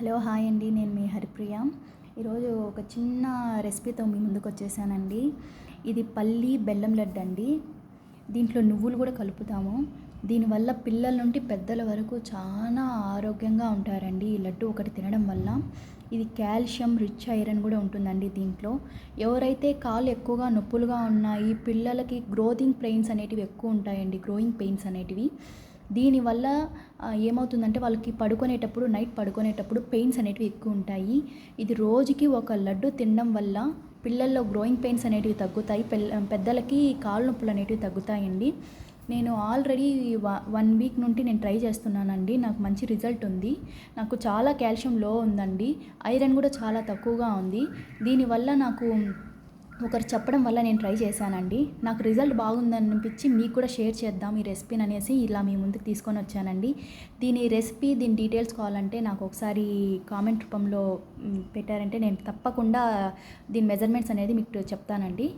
Hello hi అండి, నేను మీ హరిప్రియ. ఈరోజు ఒక చిన్న రెసిపీతో మీ ముందుకు వచ్చేసానండి. ఇది పల్లి బెల్లం లడ్డు అండి. దీంట్లో నువ్వులు కూడా కలుపుతాము. దీనివల్ల పిల్లల నుండి పెద్దల వరకు చాలా ఆరోగ్యంగా ఉంటారండి. ఈ లడ్డు ఒకటి తినడం వల్ల ఇది కాల్షియం, రిచ్ ఐరన్ కూడా ఉంటుందండి దీంట్లో. ఎవరైతే కాళ్ళు ఎక్కువగా నొప్పులుగా ఉన్నాయి, పిల్లలకి గ్రోయింగ్ పెయిన్స్ అనేటివి ఎక్కువ ఉంటాయండి, గ్రోయింగ్ పెయిన్స్ అనేటివి. దీనివల్ల ఏమవుతుందంటే వాళ్ళకి నైట్ పడుకునేటప్పుడు పెయిన్స్ అనేటివి ఎక్కువ ఉంటాయి. ఇది రోజుకి ఒక లడ్డు తినడం వల్ల పిల్లల్లో గ్రోయింగ్ పెయిన్స్ అనేటివి తగ్గుతాయి, పెద్దలకి కాళ్ళ నొప్పులు అనేటివి తగ్గుతాయండి. నేను ఆల్రెడీ 1 వీక్ నుండి నేను ట్రై చేస్తున్నానండి. నాకు మంచి రిజల్ట్ ఉంది. నాకు చాలా కాల్షియం లో ఉందండి, ఐరన్ కూడా చాలా తక్కువగా ఉంది. దీనివల్ల నాకు ఒకరు చెప్పడం వల్ల నేను ట్రై చేశానండి. నాకు రిజల్ట్ బాగుందనిపించి మీకు కూడా షేర్ చేద్దాం ఈ రెసిపీని అనేసి ఇలా మీ ముందుకు తీసుకొని వచ్చానండి. దీని డీటెయిల్స్ కావాలంటే నాకు ఒకసారి కామెంట్ రూపంలో పెట్టారంటే నేను తప్పకుండా దీని మెజర్మెంట్స్ అనేది మీకు చెప్తానండి.